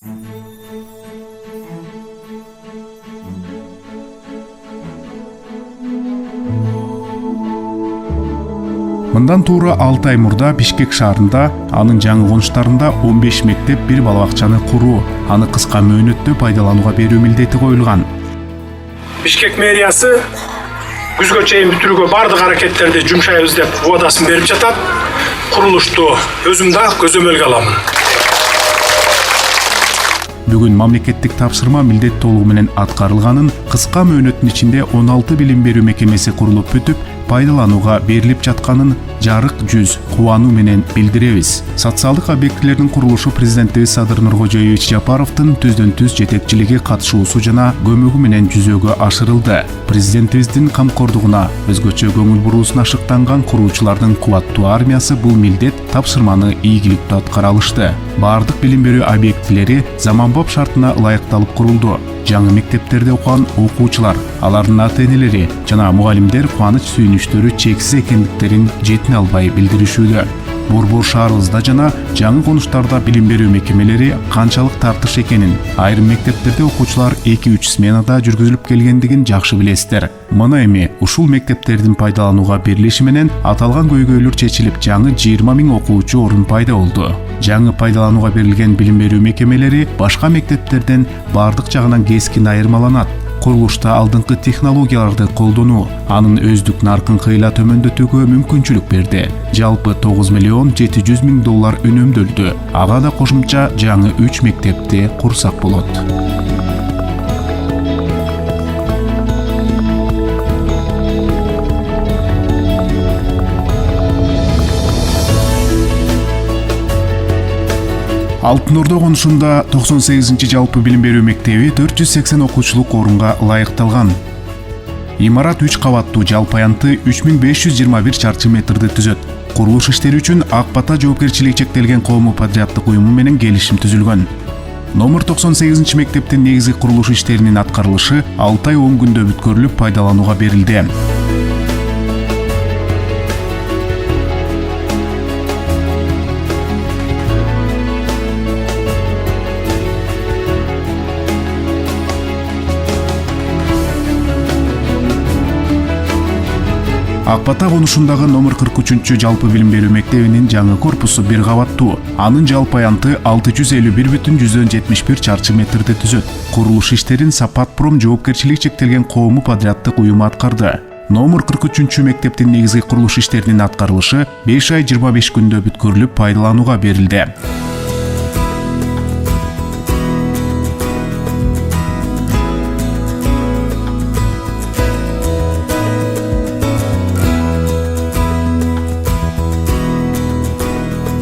Мындан туура 6 ай мурда Бишкек шаарында, анын жаңы конуштарында 15 мектеп, бир балабакчаны куруу, аны кыска мөөнөттө пайдаланууга берүү милдети коюлган. Бишкек мэриясы күзгө чейин бүтүрүүгө бардык аракеттерди жумшайбыз деп убадасын берип жатат. Курулушту өзүм да көзөмөлгө аламын. Бүгүн мамлекеттик тапшырма милдет толугу менен аткарылганын, кыска мөөнөттүн ичинде 16 билим берүү мекемеси курулуп бүтүп, пайдаланууга берилип жатканын жарык жүз кубануу менен билдиребиз. Социалдык объектилердин курулушу президентибиз Садыр Нуркожоевич Жапаровдун түздөн-түз жетекчилиги, катышуусу жана көмөгү менен жүзөгө ашырылды. Президентибиздин камкордугуна өзгөчө көңүл буруусуна ашыктанган куруучулардын кубаттуу армиясы бул милдет тапшырманы ийгиликтүү аткара алышты. Бардык билим берүү объектилери заманбап шартына ылайыкталып курулду. Жаңы мектептерде окуган окуучулар, алардын ата-энелери жана мугалимдер кубаныч сүйүнүчтөрү чексиз экендиктерин жетине албай билдиришүүдө. Борбор шаарыбызда жана жаңы конуштарда билим берүү мекемелери канчалык тартыш экенин, айрым мектептерде окуучулар 2-3 сменада жүргүзүлүп келгендигин жакшы билесиздер. Мына эми ушул мектептердин пайдаланууга берилиши менен аталган көйгөйлөр чечилип, жаңы 20 000 окуучу орун пайда болду. Жаңы пайдаланууга берилген билим берүү мекемелери башка мектептерден бардык жагынан кескин айырмаланат. Курулушта алдыңкы технологияларды колдонуу, анын өздүк наркын кыйла төмөндөтүүгө мүмкүнчүлүк берди. Жалпы $9 700 000 үнөмдөлдү. Ага да кошумча жаңы 3 мектепти курсак болот. Алтын Ордо конушунда 98 жалпы билим берүү мектеби 480 окуучулук орунга ылайыкталган. Имарат 3 кабаттуу, жалпы аянты 3521 чарчы метрди түзөт. Курулуш иштери үчүн Ак Бата жоопкерчилиги чектелген коомдук подряддык уюму менен келишим түзүлгөн. Номер 98 мектептин негизги курулуш иштеринин аткарылышы 6 ай 10 күндө бүткөрүлүп пайдаланууга берилди. Ак Бата конушундагы номер 43 жалпы билим берүү мектебинин жаңы корпусу 1 кабаттуу. Анын жалпы аянты 651,71 чарчы метрди түзөт. Курулуш иштерин Сапатпром жоопкерчилиги чектелген коомдук подряддык уюму аткарды. Номер 43 мектептин негизги курулуш иштеринин аткарылышы 5 ай 25 күндө бүткөрүлүп пайдаланууга берилди.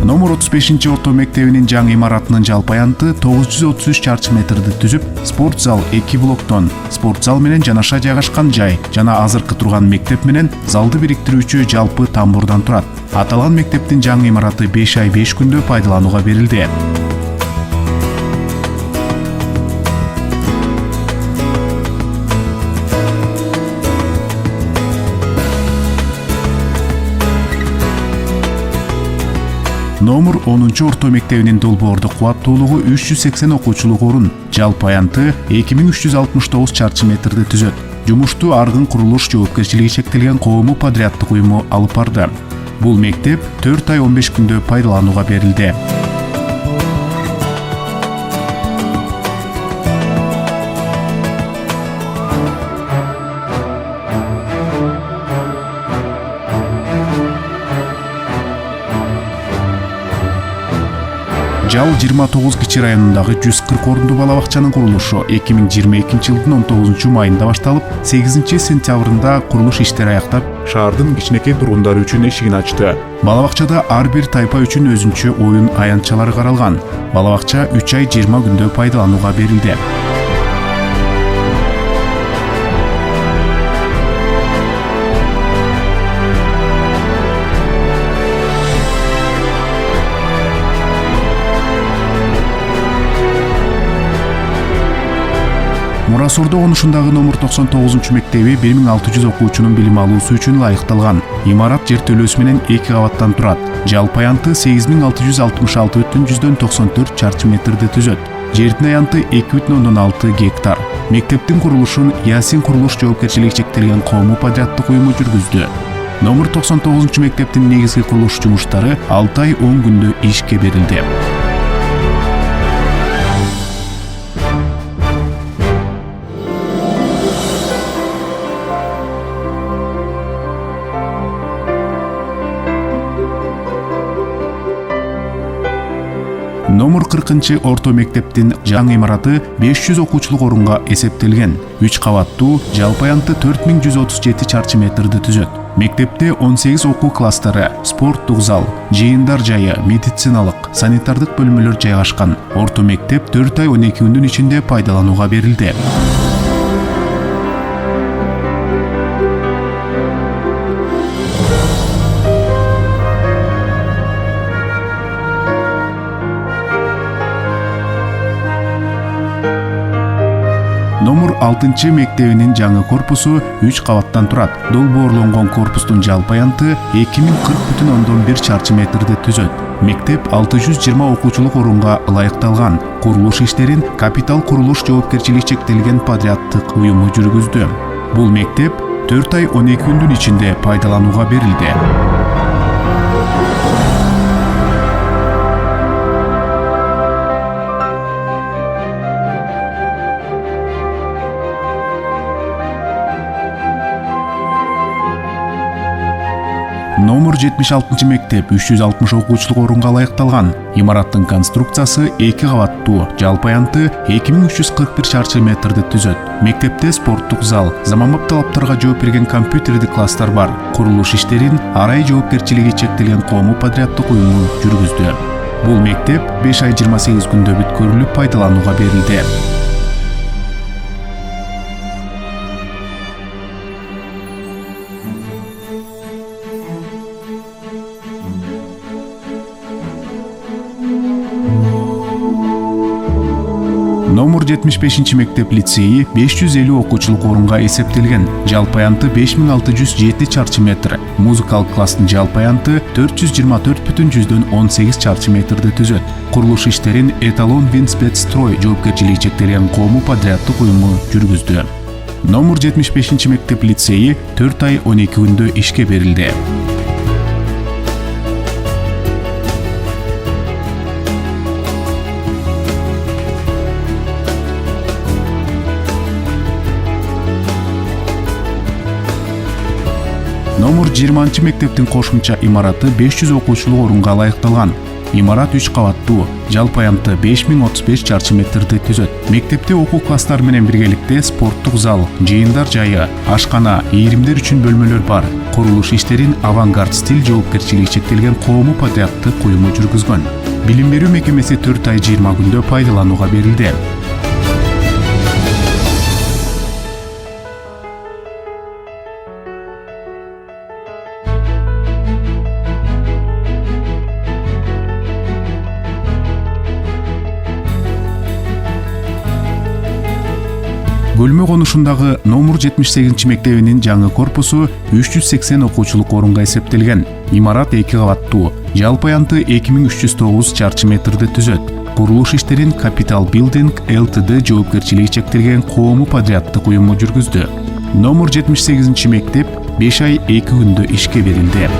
Номер 35 орто мектебинин жаңы имаратынын жалпы аянты 933 чарчы метрди түзүп, спорт зал 2 блоктон, спорт зал менен жанаша жайгашкан жай жана азыркы турган мектеп менен залды бириктирүүчү жалпы тамбурдан турат. Аталган мектептин жаңы имараты 5 ай 5 күндө пайдаланууга берилди. Номер 10 орто мектебинин долбоордук кубаттуулугу 380 окуучулук орун, жалпы аянты 2369 чарчы метрди түзөт. Жумушту Аргын курулуш жоопкерчилиги чектелген коомдук подряддык уюму алып барды. Бул мектеп 4 ай 15 күндө пайдаланууга берилди. Жал 29 кичи районундагы 140 орунду балабакчанын курулушу 2022 жылдын 19 майында башталып, 8 сентябрында курулуш иштери аяктап, шаардын кичинекей тургундары үчүн эшигин ачты. Балабакчада ар бир тайпа үчүн өзүнчө оюн аянтчалары каралган. Балабакча 3 ай 20 күндө пайдаланууга берилди. Мурас Ордо конушундагы номер 99 мектеби 1600 окуучунун билим алуусу үчүн ылайыкталган. Имарат жертөлөөсү менен 2 кабаттан турат. Жалпы аянты 8666,94 чарчы метрди түзөт. Жердин аянты 2,6 гектар. Мектептин курулушун Ясин курулуш жоопкерчилиги чектелген коомдук подряддык уюму жүргүздү. Номер 99 мектептин негизги курулуш жумуштары 6 ай 10 күндө ишке берилди. Номер 40 орто мектептин жаңы имараты 500 окуучулук орунга эсептелген. 3 кабаттуу, жалпы аянты 4137 чарчы метрди түзөт. Мектепте 18 окуу класстары, спорттук зал, жыйындар жайы, медициналык, санитардык бөлмөлөр жайгашкан. Орто мектеп 4 ай 12 күндүн ичинде пайдаланууга берилди. Номер 6 мектебинин жаңы корпусу 3 кабаттан турат. Долбоорлонгон корпустун жалпы аянты 2040,1 чарчы метрди түзөт. Мектеп 620 окуучулук орунга ылайыкталган. Курулуш иштерин Капитал курулуш жоопкерчилиги чектелген подряддык уюму жүргүздү. Бул мектеп 4 ай 12 күндүн ичинде пайдаланууга берилди. Номер 76 мектеп 360 окуучулук орунга ылайыкталган. Имараттын конструкциясы 2 кабаттуу, жалпы аянты 2341 чарчы метрди түзөт. Мектепте спорттук зал, заманбап талаптарга жооп берген компьютердик класстар бар. Курулуш иштерин Арай жоопкерчилиги чектелген коомдук подряддык уюму жүргүздү. Бул мектеп 5 ай 28 күндө бүткөрүлүп пайдаланууга берилди. Номер 75 мектеп лицейи 550 окуучулук орунга эсептелген. Жалпы аянты 5607 чарчы метр. Музыкалык класстын жалпы аянты 424,18 чарчы метрди түзөт. Курулуш иштерин Эталон Винспецстрой жоопкерчилиги чектелген коомдук подряддык уюму жүргүздү. Номер 75 мектеп лицейи 4 ай 12 күндө ишке берилди. Номер 20 мектептин кошумча имараты 500 окуучулук орунга ылайыкталган. Имарат 3 кабаттуу, жалпы аянты 5035 чарчы метрди түзөт. Мектепте окуу класстары менен биргеликте спорттук зал, жыйындар жайы, ашкана, ийримдер үчүн бөлмөлөр бар. Курулуш иштерин Авангард стиль жоопкерчилиги чектелген коомдук подряддык уюму жүргүзгөн. Билим берүү мекемеси 4 ай 20 күндө пайдаланууга берилди. Бөлмө конушундагы номер 78 мектебинин жаңы корпусу 380 окуучулук орунга эсептелген. Имарат 2 кабаттуу, жалпы аянты 2309 чарчы метрди түзөт. Курулуш иштерин Capital Building Ltd жоопкерчилиги чектелген коомдук подряддык уюму жүргүздү. Номер 78 мектеп 5 ай 2 күндө ишке берилди.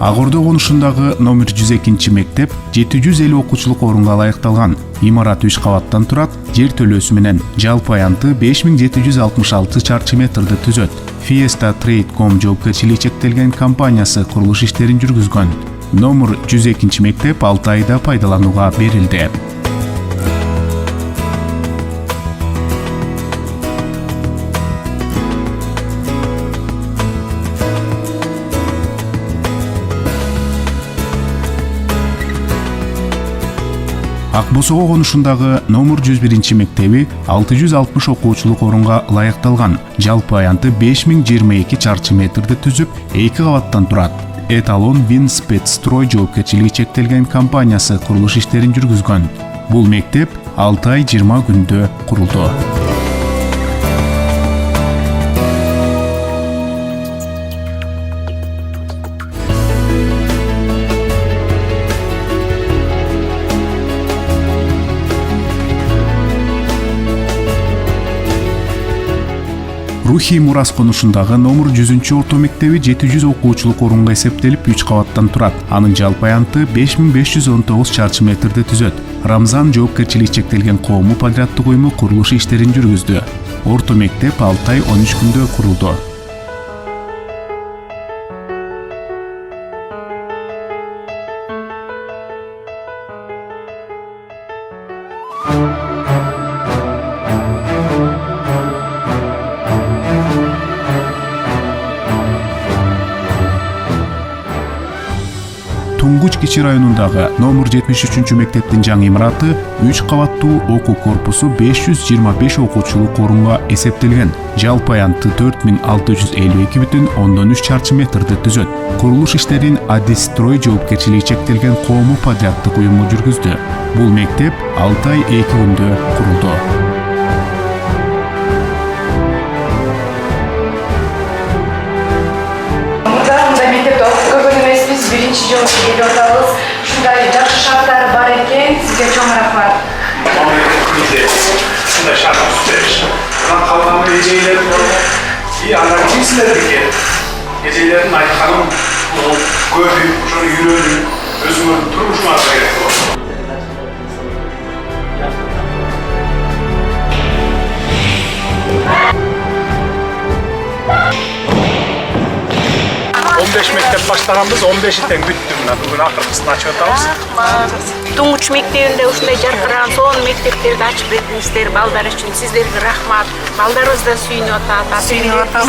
Агордо конушундагы номер 102 мектеп 750 окуучулук орунга ылайыкталган. Имарат 3 кабаттан турат, жер төлөөсү менен жалпы аянты 5766 чарчы метрди түзөт. Fiesta Trade.com жоопкерчилиги чектелген компаниясы курулуш иштерин жүргүзгөн. Номер 102 мектеп 6 айда пайдаланууга берилди. Акбосого конушундагы номер 101 мектеби 660 окуучулук орунга ылайыкталган. Жалпы аянты 5022 чарчы метрди түзүп, 2 кабаттан турат. Эталон Винспецстрой жоопкерчилиги чектелген компаниясы курулуш иштерин жүргүзгөн. Бул мектеп 6 ай 20 күндө курулду. Рухий мурас конушундагы номер 100 орто мектеби 700 окуучулук орунга эсептелип 3 кабаттан турат. Анын жалпы аянты 5519 чарчы метрди түзөт. Рамзан жоопкерчилиги чектелген коомдук подряддык уюму курулуш иштерин жүргүздү. Орто мектеп 6 ай 13 күндө курулду. Туңгуч Кичи районундагы номер 73 мектептин жаңы имараты 3 кабаттуу окуу корпусу 525 окуучулук орунга эсептелген. Жалпы аянты 4652,3 чарчы метрди түзөт. Курулуш иштерин Адис Строй жоопкерчилиги чектелген коомдук подряддык уюму жүргүздү. Бул мектеп 6 ай 2 күндө курулду. Birinci жолу келип атабыз. Ушундай жакшы шарттары бар экен. Сизге чоң рахмат. Ушундай шарт түзөбүз. Мына калган эжелер бар. Анда кимсилер экен? Эжелердин айтканын көбү ошону үйрөнүп, өзүңөрдүн турмушуңарга керек болот. 15 мектеп баштаганбыз, 15 тең бүттү мына. Бүгүн акыркысын ачып атабыз. Туңгуч мектебинде ушундай жаркыраган сонун мектептерди ачып бердиңиздер балдар үчүн. Сиздерге рахмат. Балдарыбыз да сүйүнүп атат, биз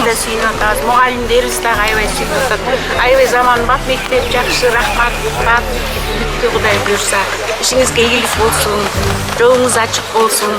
да сүйүнүп атабыз. Мугалимдерибиз дагы аябай сүйүнүп атат. Аябай заманбап мектеп, жакшы, рахмат. Бүткү Кудай буйрса. Ишиңизге ийгилик болсун, жолуңуз ачык болсун.